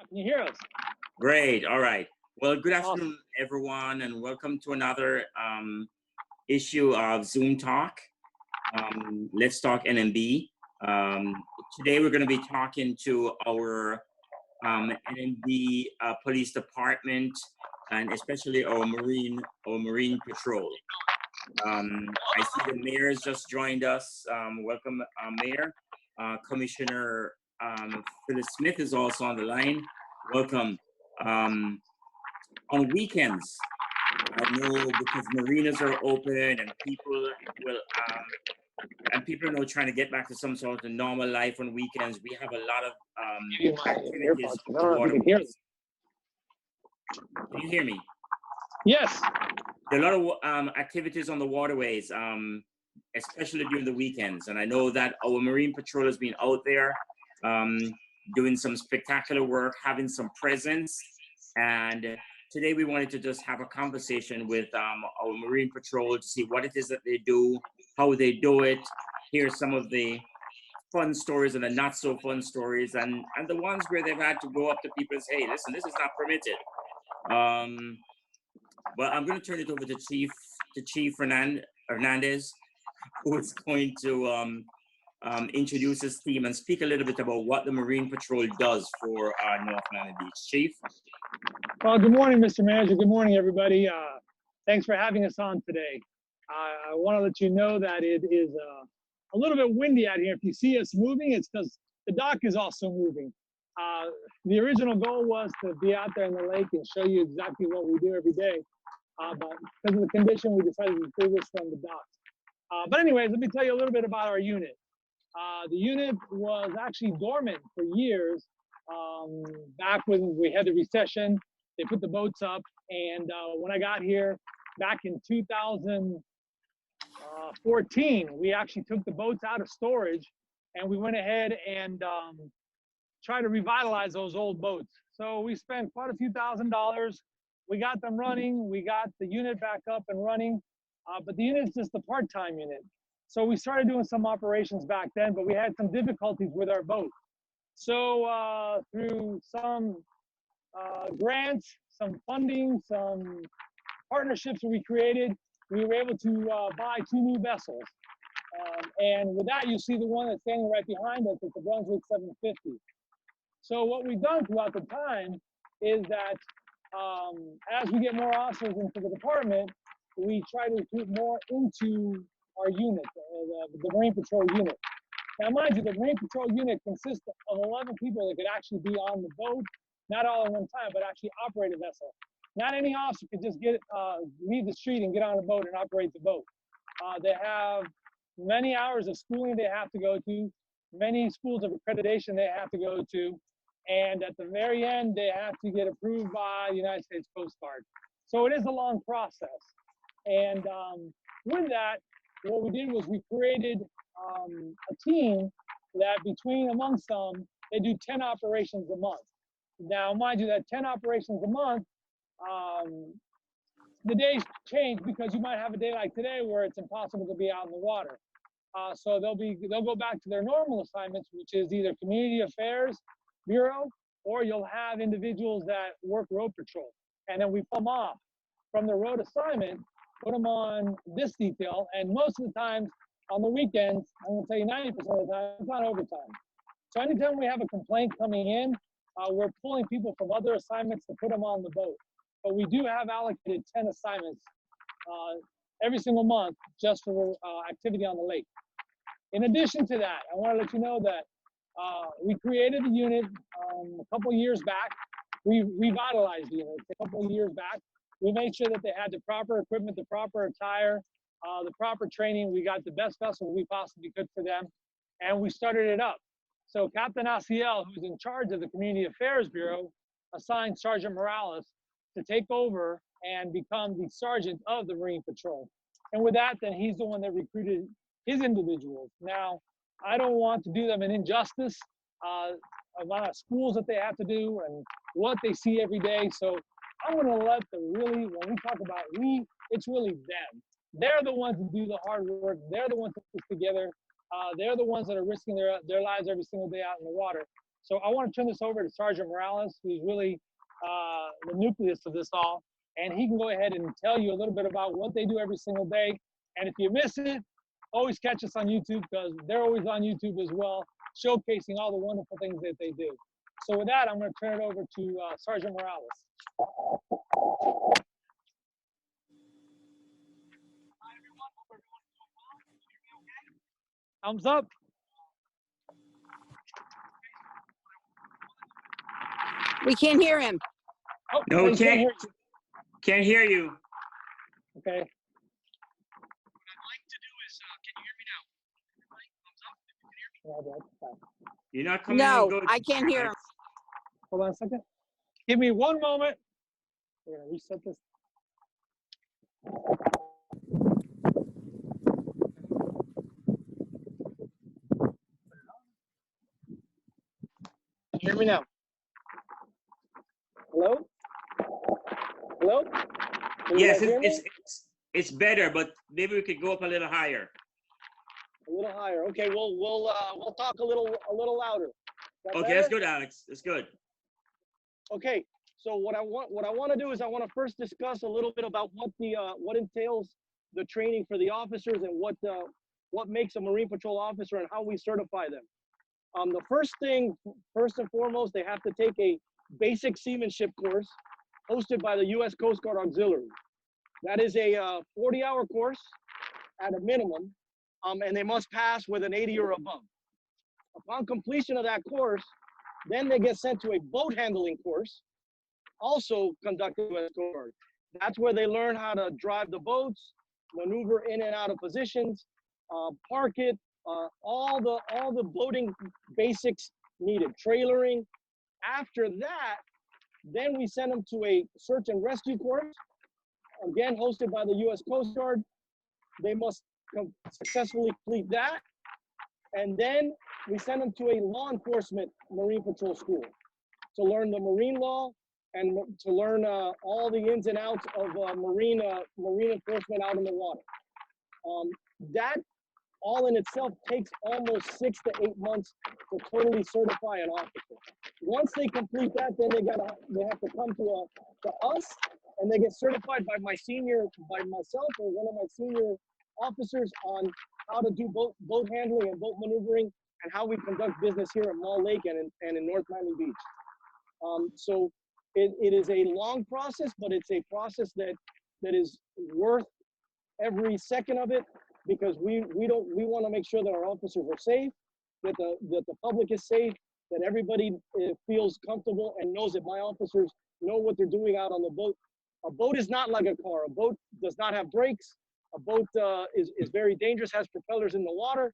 Can you hear us? Great. All right. Well, good Awesome. afternoon, everyone, and welcome to another issue of Zoom Talk. Let's Talk NMB. Today, we're going to be talking to our NMB Police Department, and especially our Marine Patrol. I see the mayor has just joined us. Welcome, Mayor. Commissioner Phyllis Smith is also on the line. Welcome. On weekends, I know because marinas are open and people will people are now trying to get back to some sort of normal life on weekends. We have a lot of activities on the waterways. Can you hear me? Yes. There are a lot of activities on the waterways, especially during the weekends. And I know that our Marine Patrol has been out there doing some spectacular work, having some presence. And today we wanted to just have a conversation with our Marine Patrol to see what it is that they do, how they do it, hear some of the fun stories and the not so fun stories, and the ones where they've had to go up to people and say, hey, listen, this is not permitted. Well, I'm going to turn it over to Chief Hernandez, who is going to introduce his team and speak a little bit about what the Marine Patrol does for North Miami Beach. Chief? Well, good morning, Mr. Manager. Good morning, everybody. Thanks for having us on today. I want to let you know that it is a little bit windy out here. If you see us moving, it's because the dock is also moving. The original goal was to be out there in the lake and show you exactly what we do every day. But because of the condition, we decided to do this from the docks. But anyways, let me tell you a little bit about our unit. The unit was actually dormant for years. Back when we had the recession, they put the boats up. And when I got here back in 2014, we actually took the boats out of storage and we went ahead and tried to revitalize those old boats. So we spent quite a few $1,000s. We got them running. We got the unit back up and running. But the unit is just a part-time unit. So we started doing some operations back then, but we had some difficulties with our boat. So through some grants, some funding, some partnerships that we created, we were able to buy 2 new vessels. And with that, you see the one that's standing right behind us. It's the Brunswick 750. So what we've done throughout the time is that as we get more officers into the department, we try to recruit more into our unit, the Marine Patrol unit. Now, mind you, the Marine Patrol unit consists of 11 people that could actually be on the boat, not all at one time, but actually operate a vessel. Not any officer could just leave the street and get on a boat and operate the boat. They have many hours of schooling they have to go to, many schools of accreditation they have to go to, and at the very end, they have to get approved by the United States Coast Guard. So it is a long process. And with that, what we did was we created a team that amongst them, they do 10 operations a month. Now, mind you, that 10 operations a month, the days change because you might have a day like today where it's impossible to be out in the water. So they'll go back to their normal assignments, which is either Community Affairs Bureau, or you'll have individuals that work road patrol. And then we pull them off from the road assignment, put them on this detail, and most of the times on the weekends, I'm gonna tell you 90% of the time, it's not overtime. So anytime we have a complaint coming in, we're pulling people from other assignments to put them on the boat. But we do have allocated 10 assignments every single month just for activity on the lake. In addition to that, I wanna let you know that we created a unit a couple years back. We revitalized the unit a couple of years back. We made sure that they had the proper equipment, the proper attire, the proper training. We got the best vessel we possibly could for them, and we started it up. So Captain Asiel, who's in charge of the Community Affairs Bureau, assigned Sergeant Morales to take over and become the sergeant of the Marine Patrol. And with that, then he's the one that recruited his individuals. Now, I don't want to do them an injustice, a lot of schools that they have to do and what they see every day. So I'm gonna let them really, when we talk about it's really them. They're the ones who do the hard work. They're the ones that put this together. They're the ones that are risking their lives every single day out in the water. So I want to turn this over to Sergeant Morales, who's really the nucleus of this all. And he can go ahead and tell you a little bit about what they do every single day. And if you miss it, always catch us on YouTube, because they're always on YouTube as well, showcasing all the wonderful things that they do. So with that, I'm going to turn it over to Sergeant Morales. Hi, everyone. Hope everyone's doing well. Can you hear me okay? Thumbs up. We can't hear him. Oh, No, you can't hear can't hear you. Okay. What I'd like to do is, can you hear me now? Everybody, thumbs up if you can hear me. Yeah, that's fine. You're not coming No, in good. I can't hear him. Hold on a second. Give me one moment. We're going to reset this. Can you hear me now? Hello? Hello? Can you Yes, guys hear me? it's better, but maybe we could go up a little higher. A little higher. Okay, we'll talk a little louder. Is that Okay, better? that's good, Alex. That's good. Okay, so what I want to do is I want to first discuss a little bit about what entails the training for the officers and what makes a Marine Patrol officer and how we certify them. The first and foremost, they have to take a basic seamanship course hosted by the U.S. Coast Guard Auxiliary. That is a 40-hour course at a minimum, and they must pass with an 80 or above. Upon completion of that course, then they get sent to a boat handling course, also conducted by the Coast Guard. That's where they learn how to drive the boats, maneuver in and out of positions, park it, all the boating basics needed, trailering. After that, then we send them to a search and rescue course, again hosted by the U.S. Coast Guard. They must successfully complete that, and then we send them to a law enforcement Marine Patrol school to learn the marine law and to learn all the ins and outs of marine enforcement out in the water. That all in itself takes almost 6 to 8 months to totally certify an officer. Once they complete that, then they have to come to us, and they get certified by myself or one of my senior officers on how to do boat handling and boat maneuvering and how we conduct business here at Mall Lake and in North Miami Beach. So it is a long process, but it's a process that is worth every second of it, because we want to make sure that our officers are safe, that the public is safe, that everybody feels comfortable and knows that my officers know what they're doing out on the boat. A boat is not like a car. A boat does not have brakes. A boat is very dangerous, has propellers in the water.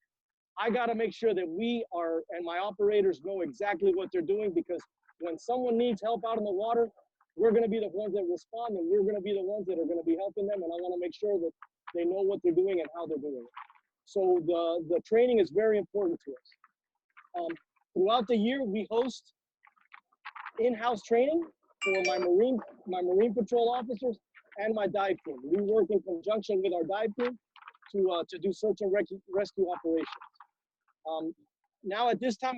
I got to make sure that we are, and my operators know exactly what they're doing, because when someone needs help out in the water, we're going to be the ones that respond, and we're going to be the ones that are going to be helping them. And I want to make sure that they know what they're doing and how they're doing it. So the training is very important to us. Throughout the year, we host in-house training for my Marine Patrol officers and my dive team. We work in conjunction with our dive team to do search and rescue operations. Now at this time,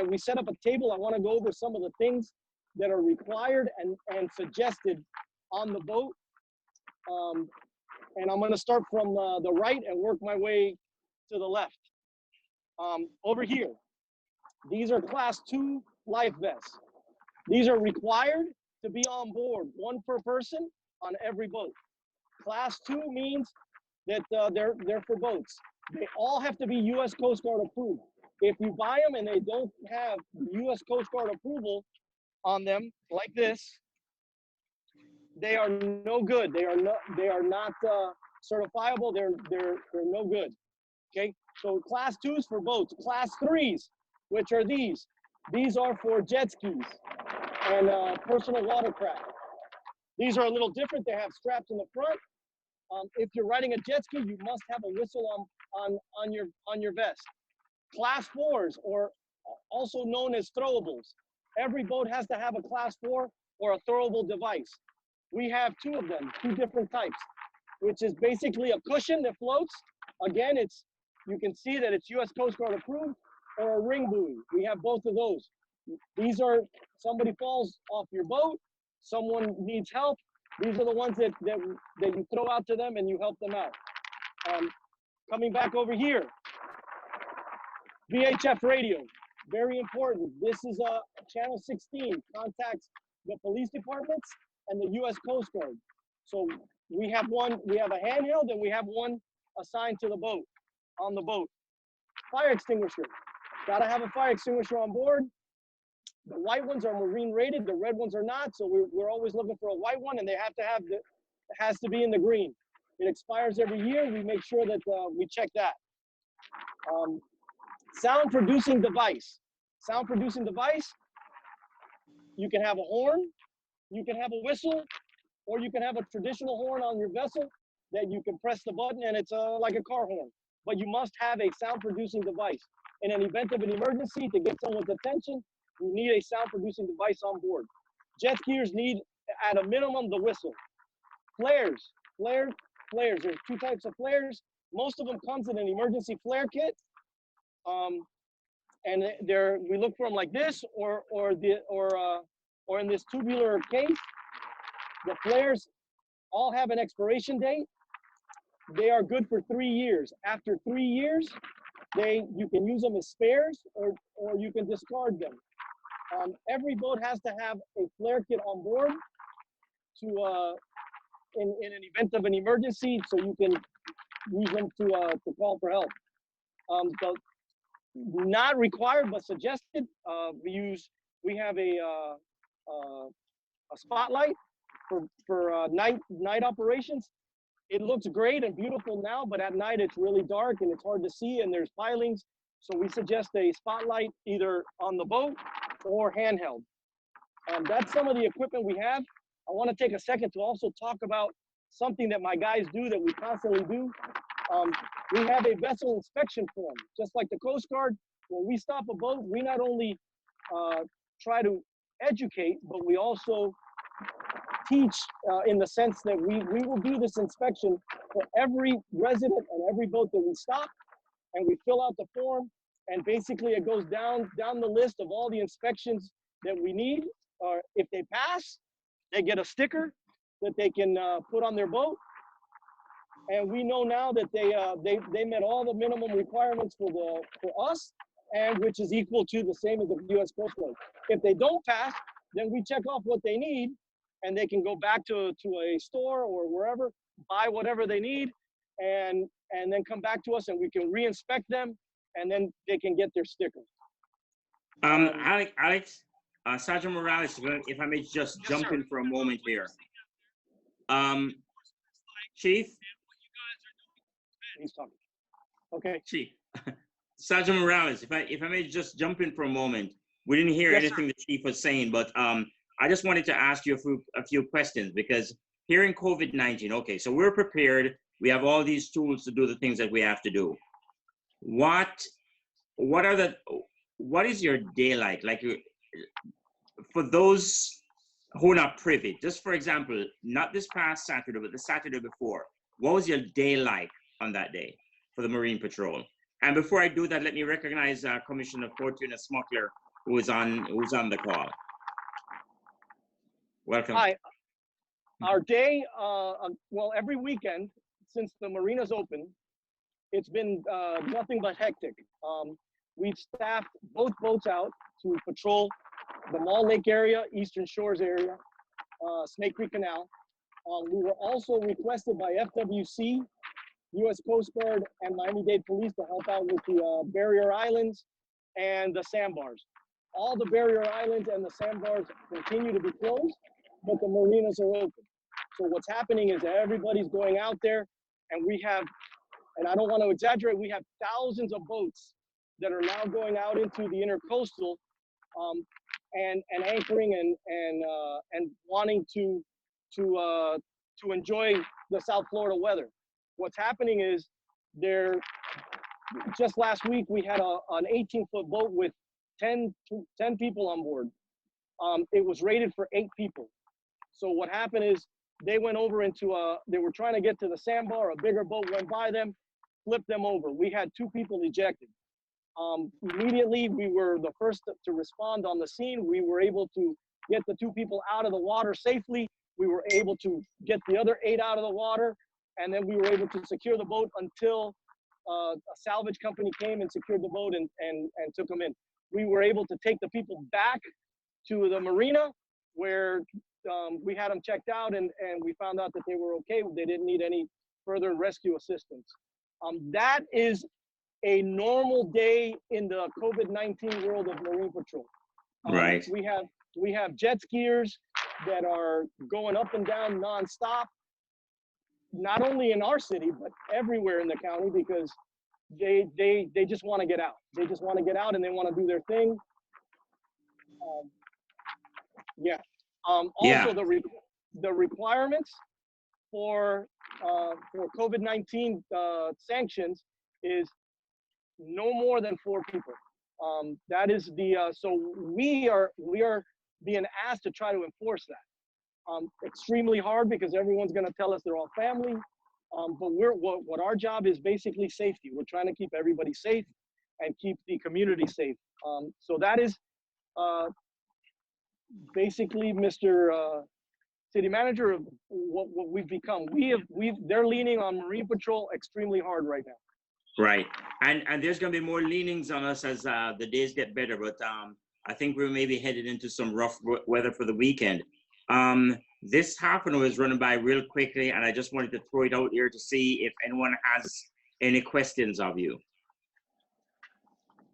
we set up a table. I want to go over some of the things that are required and suggested on the boat. And I'm going to start from the right and work my way to the left. Over here, these are Class 2 life vests. These are required to be on board, one per person on every boat. Class 2 means that they're for boats. They all have to be U.S. Coast Guard approved. If you buy them and they don't have U.S. Coast Guard approval on them, like this, they are no good. They are not certifiable. They're no good. Okay. So Class 2s for boats. Class 3s, which are these. These are for jet skis and personal watercraft. These are a little different. They have straps in the front. If you're riding a jet ski, you must have a whistle on your vest. Class 4s, or also known as throwables. Every boat has to have a Class 4 or a throwable device. We have 2 of them, 2 different types, which is basically a cushion that floats. Again, you can see that it's U.S. Coast Guard approved, or a ring buoy. We have both of those. These are, somebody falls off your boat, someone needs help. These are the ones that you throw out to them and you help them out. Coming back over here, Vhf Radio, very important. This is channel 16, contacts the police departments and the U.S. Coast Guard. So we have a handheld and we have one assigned to the boat, on the boat. Fire extinguisher, gotta have a fire extinguisher on board. The white ones are marine rated, the red ones are not. So we're always looking for a white one, and they have to have it has to be in the green. It expires every year. We make sure that we check that. Sound producing device. Sound producing device, you can have a horn, you can have a whistle, or you can have a traditional horn on your vessel that you can press the button and it's like a car horn. But you must have a sound producing device. In an event of an emergency, to get someone's attention, you need a sound producing device on board. Jet skiers need, at a minimum, the whistle. Flares. There's two types of flares. Most of them comes in an emergency flare kit. And we look for them like this, or in this tubular case. The flares all have an expiration date. They are good for 3 years. After 3 years, you can use them as spares, or you can discard them. Every boat has to have a flare kit on board to in an event of an emergency, so you can use them to call for help. So not required but suggested. We have a spotlight for night operations. It looks great and beautiful now, but at night it's really dark and it's hard to see, and there's pilings. So we suggest a spotlight either on the boat or handheld. That's some of the equipment we have. I want to take a second to also talk about something that my guys do that we constantly do. We have a vessel inspection form, just like the Coast Guard. When we stop a boat, we not only try to educate, but we also teach in the sense that we will do this inspection for every resident and every boat that we stop, and we fill out the form, and basically it goes down the list of all the inspections that we need. If they pass, they get a sticker that they can put on their boat, and we know now that they met all the minimum requirements for us, and which is equal to the same as the U.S. Coast Guard. If they don't pass, then we check off what they need, and they can go back to a store or wherever, buy whatever they need, and then come back to us, and we can re-inspect them, and then they can get their sticker. Alex, Sergeant Morales, if I may just jump in for a moment here. Chief? He's talking. Okay. Chief. Sergeant Morales, if I may just jump in for a moment. We didn't hear anything the Chief was saying, but I just wanted to ask you a few questions, because here in COVID-19, okay, so we're prepared. We have all these tools to do the things that we have to do. What is your day like? Like, for those who are not privy, just for example, not this past Saturday, but the Saturday before, what was your day like on that day for the Marine Patrol? And before I do that, let me recognize Commissioner Fortuna Smuckler, who's on the call. Welcome. Hi. Our day, well, every weekend since the marina's open, it's been nothing but hectic. We've staffed both boats out to patrol the Mall Lake area, Eastern Shores area, Snake Creek Canal. We were also requested by FWC, U.S. Coast Guard, and Miami-Dade Police to help out with the barrier islands and the sandbars. All the barrier islands and the sandbars continue to be closed, but the marinas are open. So what's happening is that everybody's going out there, and we have, and I don't want to exaggerate, we have thousands of boats that are now going out into the intercoastal and anchoring and wanting to enjoy the South Florida weather. What's happening is just last week we had an 18-foot boat with 10 people on board. It was rated for 8 people. So what happened is they went over they were trying to get to the sandbar, a bigger boat went by them, flipped them over. We had 2 people ejected. Immediately, we were the first to respond on the scene. We were able to get the 2 people out of the water safely. We were able to get the other 8 out of the water, and then we were able to secure the boat until a salvage company came and secured the boat and took them in. We were able to take the people back to the marina where we had them checked out, and we found out that they were okay. They didn't need any further rescue assistance. That is a normal day in the COVID-19 world of Marine Patrol. Right. We have jet skiers that are going up and down nonstop, not only in our city, but everywhere in the county, because they just want to get out. They just want to get out and they want to do their thing. Also, the requirements for COVID-19 sanctions is no more than 4 people. That is so we are being asked to try to enforce that. Extremely hard because everyone's going to tell us they're all family. But what our job is basically safety. We're trying to keep everybody safe and keep the community safe. So that is basically, Mr. City Manager, of what we've become. They're leaning on Marine Patrol extremely hard right now. Right, and there's going to be more leanings on us as the days get better, but I think we're maybe headed into some rough weather for the weekend. This half an hour is running by real quickly, and I just wanted to throw it out here to see if anyone has any questions of you.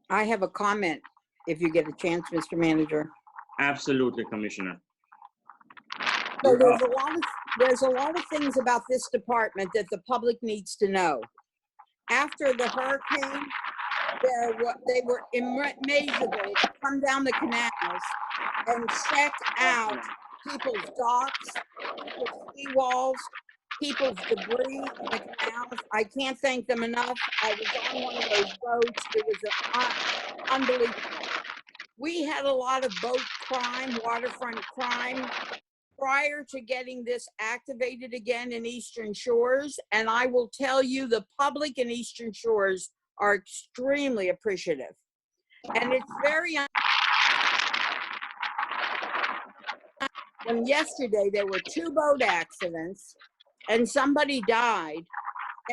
I have a comment if you get a chance, Mr. Manager. Absolutely, Commissioner. So there's a lot of things about this department that the public needs to know. After the hurricane, they were amazable to come down the canals and check out people's docks, people's seawalls, people's debris in the canals. I can't thank them enough. I was on one of those boats. It was unbelievable. We had a lot of boat crime, waterfront crime, prior to getting this activated again in Eastern Shores. And I will tell you, the public in Eastern Shores are extremely appreciative. And it's very, when yesterday there were 2 boat accidents and somebody died,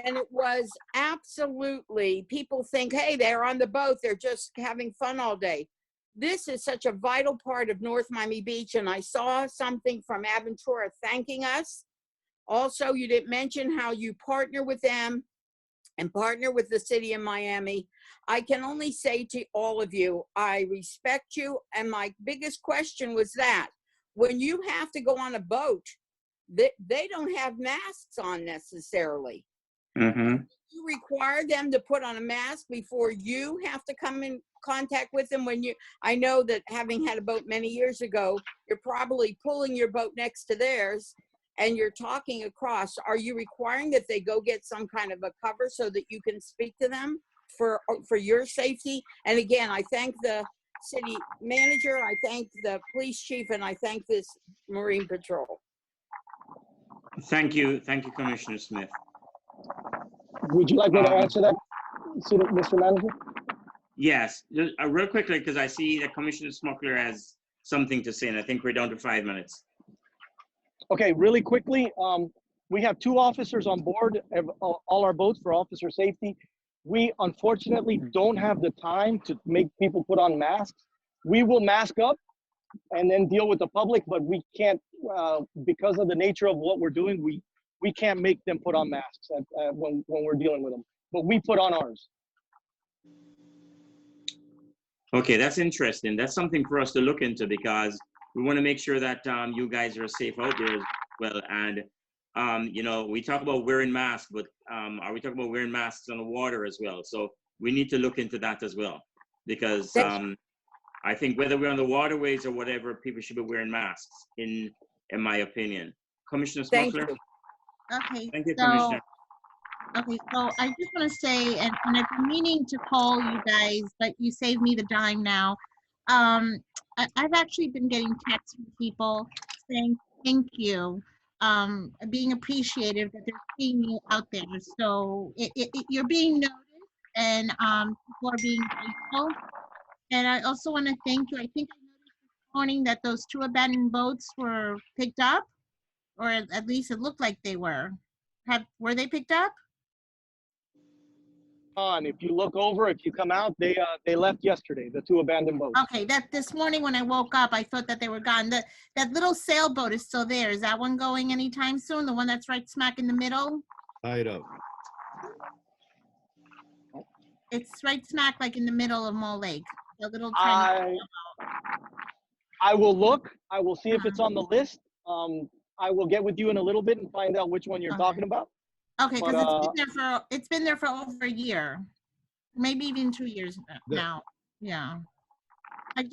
and it was absolutely, people think, hey, they're on the boat, they're just having fun all day. This is such a vital part of North Miami Beach, and I saw something from Aventura thanking us. Also, you didn't mention how you partner with them and partner with the city of Miami. I can only say to all of you, I respect you, and my biggest question was that when you have to go on a boat, they don't have masks on necessarily. Mm-hmm. You require them to put on a mask before you have to come in contact with them when you, I know that having had a boat many years ago, you're probably pulling your boat next to theirs and you're talking across. Are you requiring that they go get some kind of a cover so that you can speak to them for your safety? And again, I thank the city manager, I thank the police chief, and I thank this Marine Patrol. Thank you, Commissioner Smith. Would you like me to answer that, Mr. Manager? Yes, just, real quickly, because I see that Commissioner Smuckler has something to say, and I think we're down to 5 minutes. Okay, really quickly, we have 2 officers on board all our boats for officer safety. We unfortunately don't have the time to make people put on masks. We will mask up and then deal with the public, but we can't, because of the nature of what we're doing, we can't make them put on masks when we're dealing with them, but we put on ours. Okay, that's interesting. That's something for us to look into, because we want to make sure that you guys are safe out there as well. And, you know, we talk about wearing masks, but are we talking about wearing masks on the water as well? So we need to look into that as well, because I think whether we're on the waterways or whatever, people should be wearing masks, in my opinion. Commissioner Smuckler? Okay. Thank you, Commissioner. Okay, so I just want to say, and I've been meaning to call you guys, but you saved me the dime now. I've actually been getting texts from people saying thank you, being appreciative that they're seeing you out there. So you're being noticed, and people are being grateful. And I also want to thank you. I think I noticed this morning that those 2 abandoned boats were picked up, or at least it looked like they were. Were they picked up? If you look over, if you come out, they left yesterday, the 2 abandoned boats. Okay, that this morning when I woke up, I thought that they were gone. That little sailboat is still there. Is that one going anytime soon? The one that's right smack in the middle? Tied up. It's right smack like in the middle of Mole Lake. The little tiny. I will look. I will see if it's on the list. I will get with you in a little bit and find out which one you're talking about. Okay, because it's been there for over a year, maybe even 2 years now. Yeah, I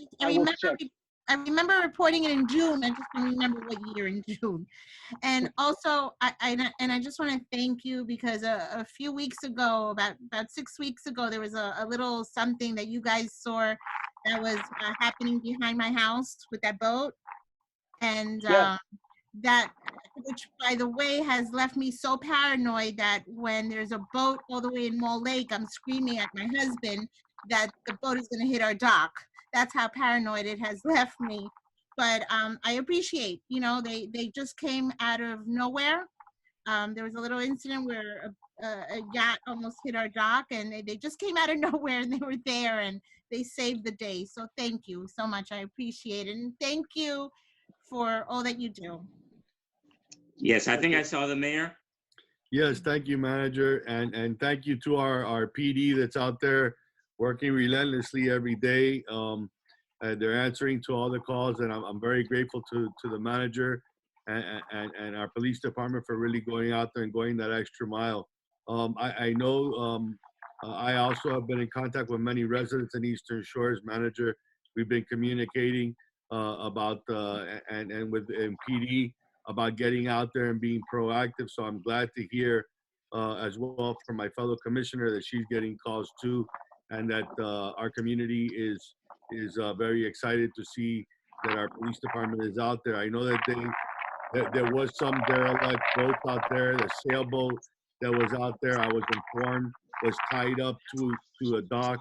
remember reporting it in June. I just don't remember what year in June. And also, I just want to thank you because a few weeks ago, about 6 weeks ago, there was a little something that you guys saw that was happening behind my house with that boat, and that, which by the way has left me so paranoid that when there's a boat all the way in Mole Lake, I'm screaming at my husband that the boat is going to hit our dock. That's how paranoid it has left me. But I appreciate, they just came out of nowhere. There was a little incident where a yacht almost hit our dock, and they just came out of nowhere, and they were there, and they saved the day. So thank you so much. I appreciate it. And thank you for all that you do. Yes, I think I saw the mayor. Yes, thank you, manager, and thank you to our PD that's out there working relentlessly every day. They're answering to all the calls, and I'm very grateful to the manager and our police department for really going out there and going that extra mile. I know I also have been in contact with many residents in Eastern Shores. Manager, we've been communicating about and with PD about getting out there and being proactive. So I'm glad to hear as well from my fellow commissioner that she's getting calls too, and that our community is very excited to see that our police department is out there. I know that there was some derelict boats out there. The sailboat that was out there, I was informed, was tied up to a dock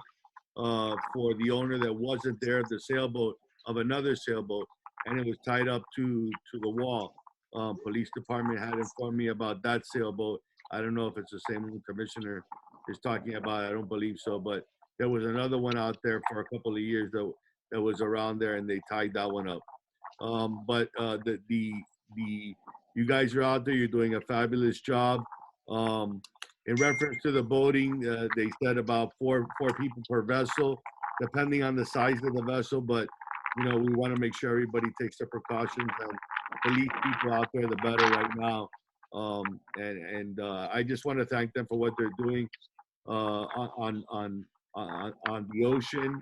for the owner that wasn't there, the sailboat of another sailboat, and it was tied up to the wall. Police department had informed me about that sailboat. I don't know if it's the same one commissioner is talking about. I don't believe so, but there was another one out there for a couple of years that was around there, and they tied that one up. But you guys are out there. You're doing a fabulous job. In reference to the boating, they said about four people per vessel, depending on the size of the vessel. But we want to make sure everybody takes the precautions, and the least people out there, the better right now. And I just want to thank them for what they're doing on the ocean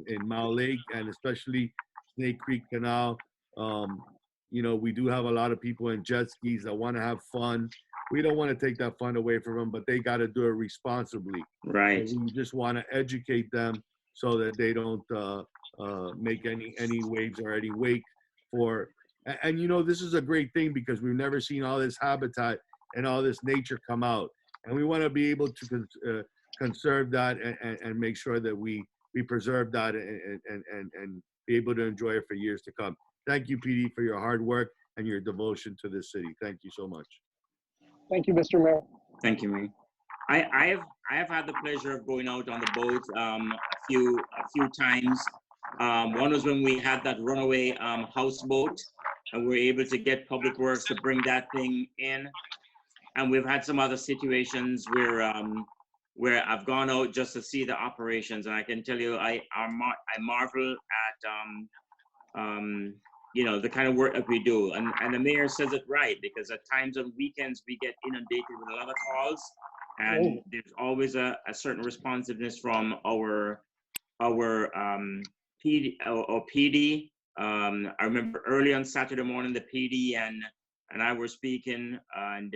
in Mole Lake, and especially Snake Creek Canal. We do have a lot of people in jet skis that want to have fun. We don't want to take that fun away from them, but they got to do it responsibly. Right. And we just want to educate them so that they don't make any waves or any wake for. And this is a great thing because we've never seen all this habitat and all this nature come out, and we want to be able to conserve that and make sure that we preserve that and be able to enjoy it for years to come. Thank you, PD, for your hard work and your devotion to this city. Thank you so much. Thank you, Mr. Mayor. Thank you, Mayor. I have had the pleasure of going out on the boat a few times. One was when we had that runaway houseboat, and we were able to get Public Works to bring that thing in. And we've had some other situations where I've gone out just to see the operations, and I can tell you, I marvel at the kind of work that we do. And the mayor says it right, because at times on weekends we get inundated with a lot of calls, and there's always a certain responsiveness from our PD. I remember early on Saturday morning, the PD and I were speaking, and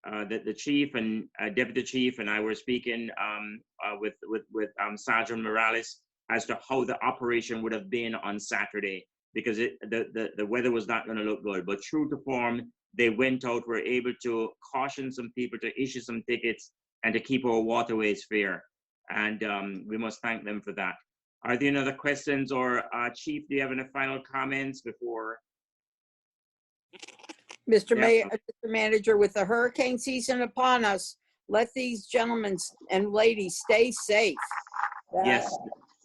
the chief and deputy chief and I were speaking with Sergeant Morales as to how the operation would have been on Saturday, because the weather was not going to look good. But true to form, they went out, were able to caution some people, to issue some tickets, and to keep our waterways fair. And we must thank them for that. Are there any other questions, or Chief, do you have any final comments before? Mr. Yeah. Mayor, Mr. Manager, with the hurricane season upon us, let these gentlemen and ladies stay safe. Yes,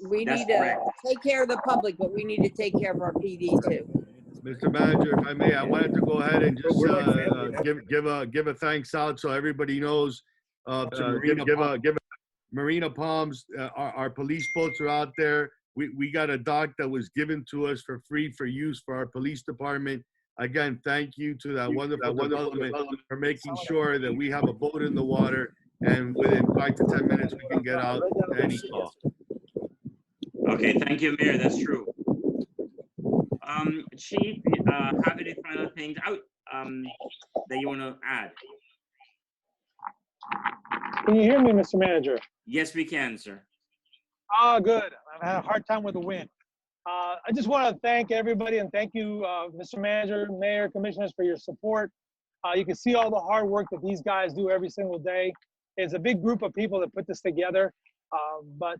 We that's need to correct. take care of the public, but we need to take care of our PD too. Mr. Manager, if I may, I wanted to go ahead and just give a thanks out so everybody knows. Give Marina Palms, our police boats are out there. We got a dock that was given to us for free for use for our police department. Again, thank you to that wonderful development for making sure that we have a boat in the water, and within 5 to 10 minutes we can get out to any call. Okay, thank you, Mayor. That's true. Chief, have any final things out that you want to add? Can you hear me, Mr. Manager? Yes, we can, sir. Ah, good. I've had a hard time with the wind. I just want to thank everybody, and thank you, Mr. Manager, Mayor, Commissioners, for your support. You can see all the hard work that these guys do every single day. It's a big group of people that put this together, but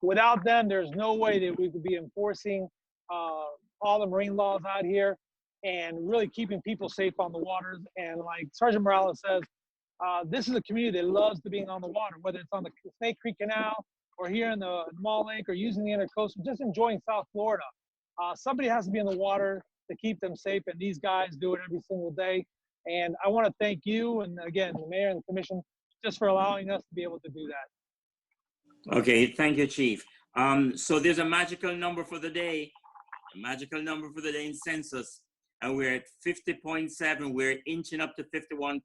without them, there's no way that we could be enforcing all the marine laws out here and really keeping people safe on the waters. And like Sergeant Morales says, this is a community that loves to being on the water, whether it's on the Snake Creek Canal or here in the Mall Lake or using the Intercoastal, just enjoying South Florida. Somebody has to be in the water to keep them safe, and these guys do it every single day. And I want to thank you, and again, the Mayor and the Commission, just for allowing us to be able to do that. Okay, thank you, Chief. So there's a magical number for the day, in census, and we're at 50.7. We're inching up to 51%.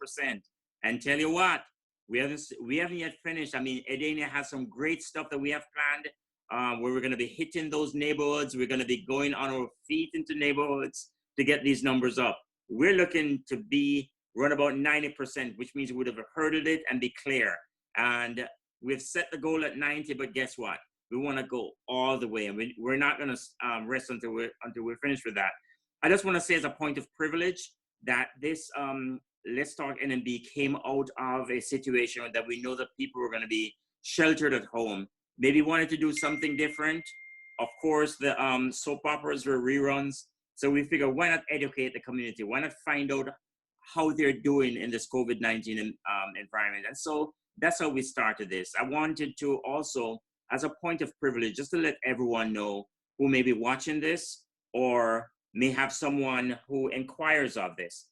And tell you what, we haven't yet finished. I mean, Edenia has some great stuff that we have planned, where we're going to be hitting those neighborhoods. We're going to be going on our feet into neighborhoods to get these numbers up. We're looking to be run about 90%, which means we would have hurdled it and be clear. And we've set the goal at 90, but guess what? We want to go all the way, and we're not going to rest until we're finished with that. I just want to say, as a point of privilege, that this Let's Talk NMB came out of a situation that we know that people were going to be sheltered at home, maybe wanted to do something different. Of course, the soap operas were reruns, so we figured, why not educate the community? Why not find out how they're doing in this COVID-19 environment? And so that's how we started this. I wanted to also, as a point of privilege, just to let everyone know who may be watching this or may have someone who inquires of this.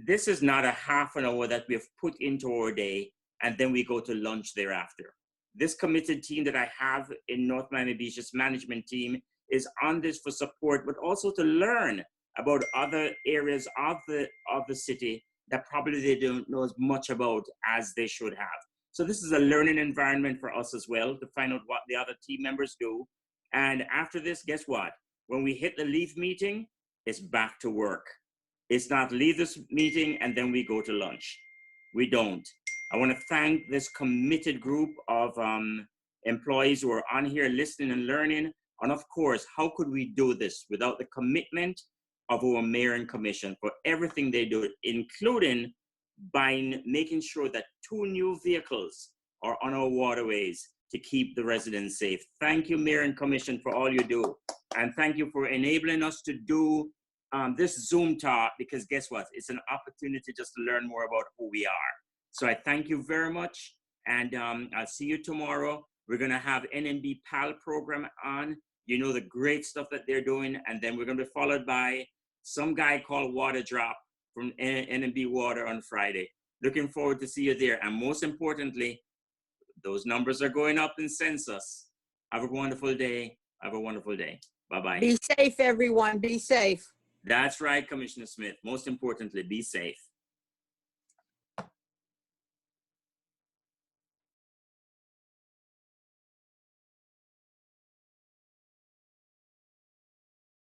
This is not a half an hour that we've put into our day and then we go to lunch thereafter. This committed team that I have in North Miami Beach, this management team, is on this for support, but also to learn about other areas of the city that probably they don't know as much about as they should have. So this is a learning environment for us as well, to find out what the other team members do. And after this, guess what? When we hit the LEAF meeting, it's back to work. It's not leave this meeting and then we go to lunch. We don't. I want to thank this committed group of employees who are on here listening and learning. And of course, how could we do this without the commitment of our mayor and commission for everything they do, including making sure that 2 new vehicles are on our waterways to keep the residents safe. Thank you, mayor and commission, for all you do. And thank you for enabling us to do this Zoom talk, because guess what? It's an opportunity just to learn more about who we are. So I thank you very much. And I'll see you tomorrow. We're going to have NMB PAL program on. You know, the great stuff that they're doing. And then we're going to be followed by some guy called Water Drop from NMB Water on Friday. Looking forward to see you there. And most importantly, those numbers are going up in census. Have a wonderful day. Have a wonderful day. Bye-bye. Be safe, everyone. Be safe. That's right, Commissioner Smith. Most importantly, be safe.